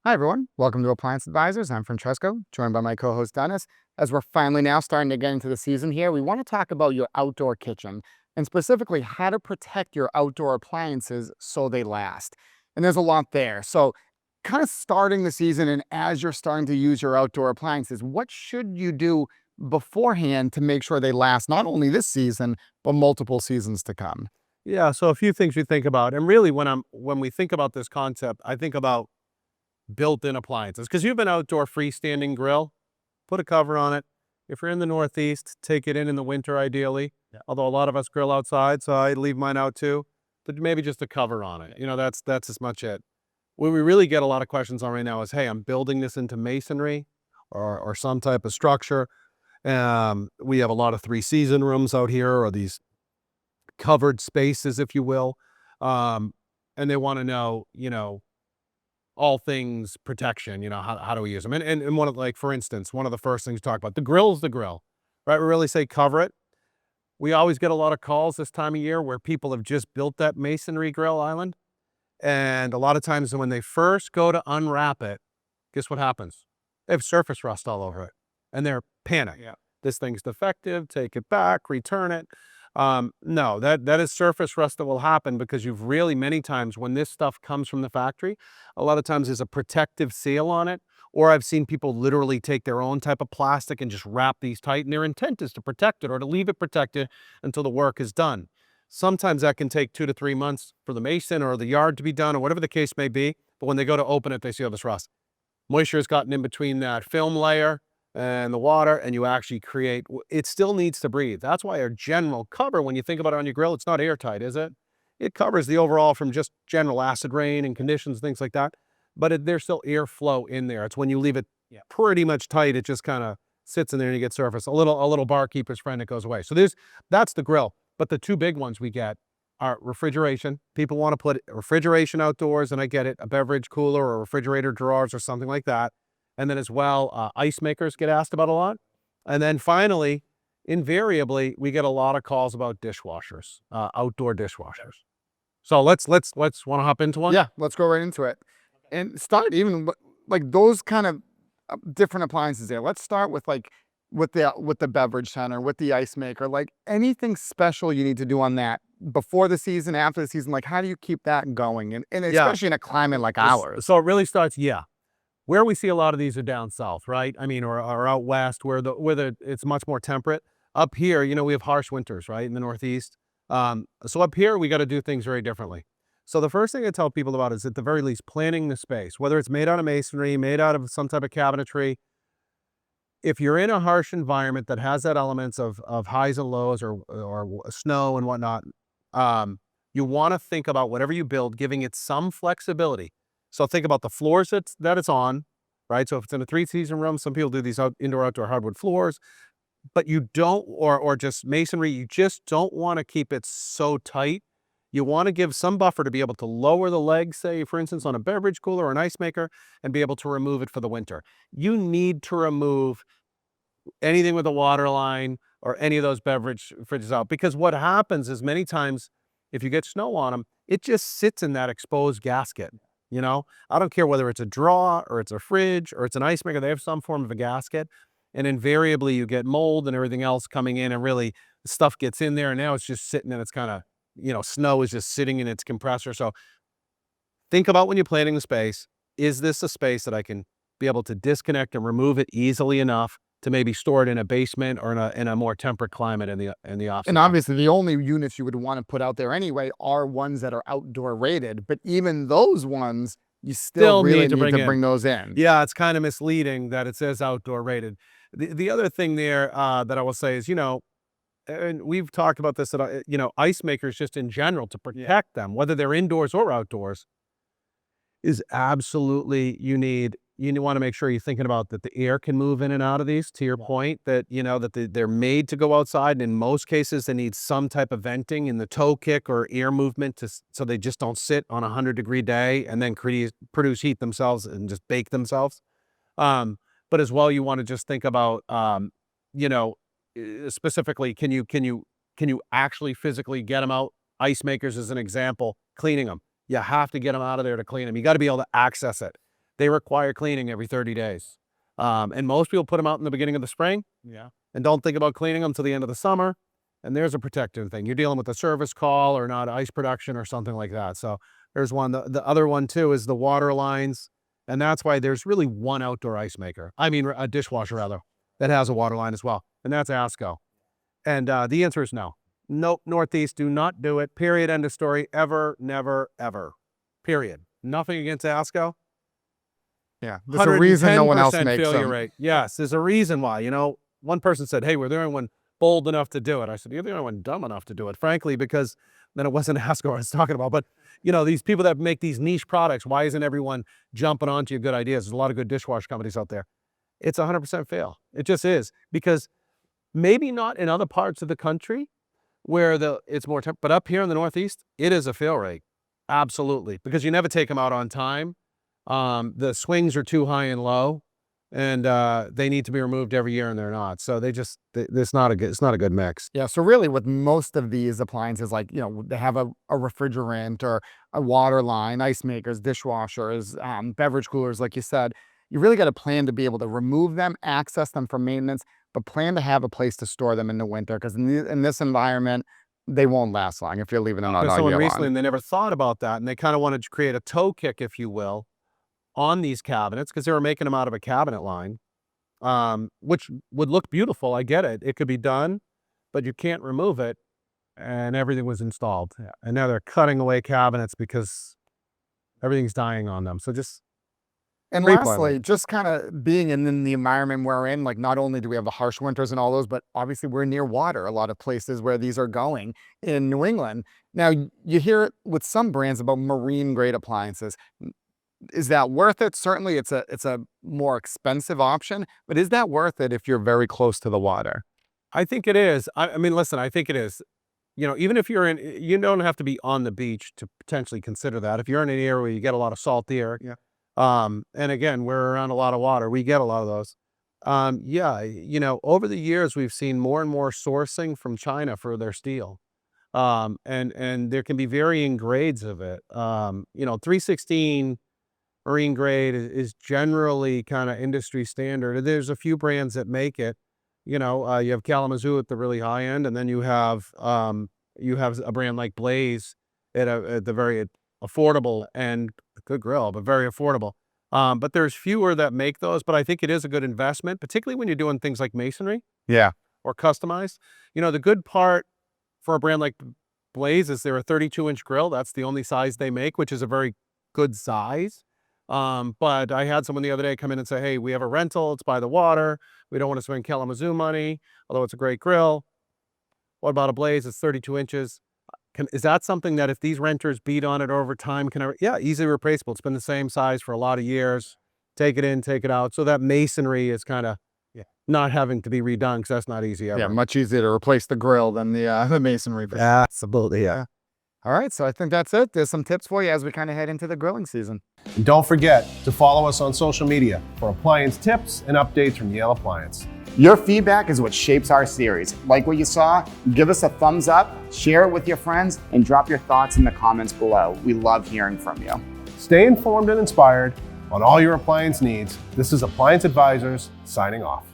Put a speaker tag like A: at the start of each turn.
A: Hi, everyone. Welcome to Appliance Advisors. I'm Francesco, joined by my co-host Dennis. As we're finally now starting to get into the season here, we want to talk about your outdoor kitchen and specifically how to protect your outdoor appliances so they last. And there's a lot there. So kind of starting the season and as you're starting to use your outdoor appliances, what should you do beforehand to make sure they last not only this season, but multiple seasons to come?
B: Yeah, so a few things you think about. And really when we think about this concept, I think about built-in appliances. Because you have an outdoor freestanding grill, put a cover on it. If you're in the Northeast, take it in the winter ideally. Yeah. Although a lot of us grill outside, so I leave mine out too. But maybe just a cover on it. That's as much it. What we really get a lot of questions on right now is, hey, I'm building this into masonry or some type of structure. We have a lot of three-season rooms out here, or these covered spaces, if you will. And they want to know, all things protection, how do we use them? And one of, like, for instance, one of the first things you talk about, the grill is the grill, right? We really say cover it. We always get a lot of calls this time of year where people have just built that masonry grill island. And a lot of times when they first go to unwrap it, guess what happens? They have surface rust all over it and they're panicked. Yeah. This thing's defective, take it back, return it. No, that is surface rust that will happen because you've really, many times when this stuff comes from the factory, a lot of times there's a protective seal on it, or I've seen people literally take their own type of plastic and just wrap these tight, and their intent is to protect it or to leave it protected until the work is done. Sometimes that can take 2 to 3 months for the mason or the yard to be done or whatever the case may be, but when they go to open it, they see all this rust. Moisture has gotten in between that film layer and the water, and you actually create, it still needs to breathe. That's why our general cover, when you think about it on your grill, it's not airtight, is it? It covers the overall from just general acid rain and conditions, things like that. But there's still airflow in there. It's when you leave it pretty much tight, it just kind of sits in there and you get surface. A little barkeeper's friend that goes away. So that's the grill. But the two big ones we get are refrigeration. People want to put refrigeration outdoors, and I get it, a beverage cooler or refrigerator drawers or something like that. And then as well, ice makers get asked about a lot. And then finally, invariably, we get a lot of calls about dishwashers, outdoor dishwashers. So let's want to hop into one?
A: Yeah, let's go right into it. And start even like those kind of different appliances there. Let's start with like with the beverage center, with the ice maker, like anything special you need to do on that before the season, after the season. Like how do you keep that going? And especially in a climate like ours.
B: So it really starts, where we see a lot of these are down south, right? I mean, or out west where it's much more temperate. Up here, we have harsh winters, right? In the Northeast. So up here, we got to do things very differently. So the first thing I tell people about is at the very least planning the space, whether it's made out of masonry, made out of some type of cabinetry. If you're in a harsh environment that has that elements of highs and lows or snow and whatnot, you want to think about whatever you build, giving it some flexibility. So think about the floors that it's on, right? So if it's in a three-season room, some people do these indoor-outdoor hardwood floors, but you don't, or just masonry, you just don't want to keep it so tight. You want to give some buffer to be able to lower the legs, say, for instance, on a beverage cooler or an ice maker, and be able to remove it for the winter. You need to remove anything with a water line or any of those beverage fridges out, because what happens is many times if you get snow on them, it just sits in that exposed gasket. I don't care whether it's a drawer or it's a fridge or it's an ice maker, they have some form of a gasket. And invariably you get mold and everything else coming in, and really stuff gets in there, and now it's just sitting and it's kind of, snow is just sitting in its compressor. So think about when you're planning the space, is this a space that I can be able to disconnect and remove it easily enough to maybe store it in a basement or in a more temperate climate in the off season?
A: And obviously, the only units you would want to put out there anyway are ones that are outdoor rated. But even those ones, you still really need to bring those in.
B: Yeah, it's kind of misleading that it says outdoor rated. The other thing there that I will say is, and we've talked about this, that ice makers just in general to protect them, whether they're indoors or outdoors, is absolutely you want to make sure you're thinking about that the air can move in and out of these, to your point, that, that they're made to go outside. And in most cases, they need some type of venting in the toe kick or air movement so they just don't sit on a 100-degree day and then produce heat themselves and just bake themselves. But as well, you want to just think about, specifically, can you actually physically get them out? Ice makers as an example, cleaning them. You have to get them out of there to clean them. You got to be able to access it. they require cleaning every 30 days. And most people put them out in the beginning of the spring
A: Yeah.
B: and don't think about cleaning them till the end of the summer. And there's a protective thing. You're dealing with a service call or not ice production or something like that. So there's one. The other one too is the water lines. And that's why there's really one outdoor ice maker. I mean, a dishwasher rather, that has a water line as well. And that's ASCO. And the answer is no. Nope, Northeast, do not do it. Period. End of story. Ever, never, ever. Period. Nothing against ASCO.
A: Yeah. There's a reason no one else
B: 110%
A: makes
B: failure
A: them.
B: rate. Yes, there's a reason why. You know, one person said, hey, we're the only one bold enough to do it. I said, you're the only one dumb enough to do it, frankly, because then it wasn't ASCO I was talking about. But, you know, these people that make these niche products, why isn't everyone jumping onto your good ideas? There's a lot of good dishwasher companies out there. It's 100% fail. It just is. Because maybe not in other parts of the country where it's more but up here in the Northeast, it is a fail rate. Absolutely. Because you never take them out on time. The swings are too high and low, and they need to be removed every year, and they're not. So it's not a good mix.
A: Yeah. So really with most of these appliances, like, they have a refrigerant or a water line, ice makers, dishwashers, beverage coolers, like you said, you really got to plan to be able to remove them, access them for maintenance, but plan to have a place to store them in the winter, because in this environment, they won't last long if you're leaving them out
B: There's
A: all
B: someone
A: year
B: recently,
A: long.
B: and they never thought about that, and they kind of wanted to create a toe kick, if you will, on these cabinets because they were making them out of a cabinet line, which would look beautiful. I get it. It could be done, but you can't remove it. And everything was installed. Yeah. And now they're cutting away cabinets because everything's dying on them. So just
A: And
B: replan
A: lastly,
B: it.
A: just kind of being in the environment we're in, like not only do we have the harsh winters and all those, but obviously we're near water, a lot of places where these are going in New England. Now, you hear it with some brands about marine grade appliances. Is that worth it? Certainly it's a more expensive option, but is that worth it if you're very close to the water?
B: I think it is. I mean, listen, I think it is. You know, even if you don't have to be on the beach to potentially consider that. If you're in an area where you get a lot of salt air,
A: Yeah.
B: and again, we're around a lot of water, we get a lot of those. Yeah, over the years, we've seen more and more sourcing from China for their steel. And there can be varying grades of it. 316 marine grade is generally kind of industry standard. There's a few brands that make it. You have Kalamazoo at the really high end, and then you have a brand like Blaze at the very affordable and good grill, but very affordable. But there's fewer that make those, but I think it is a good investment, particularly when you're doing things like masonry
A: Yeah.
B: or customized. The good part for a brand like Blaze is they're a 32-inch grill. That's the only size they make, which is a very good size. But I had someone the other day come in and say, hey, we have a rental. It's by the water. We don't want to spend Kalamazoo money, although it's a great grill. What about a Blaze? It's 32 inches. Is that something that if these renters beat on it over time, easily replaceable. It's been the same size for a lot of years. Take it in, take it out. So that masonry is kind of not having to be redone because that's not easy ever.
A: Yeah, much easier to replace the grill than the masonry.
B: Absolutely, yeah.
A: All right, so I think that's it. There's some tips for you as we kind of head into the grilling season.
C: And don't forget to follow us on social media for appliance tips and updates from Yale Appliance.
D: Your feedback is what shapes our series. Like what you saw? Give us a thumbs up, share it with your friends, and drop your thoughts in the comments below. We love hearing from you.
C: Stay informed and inspired on all your appliance needs. This is Appliance Advisors signing off.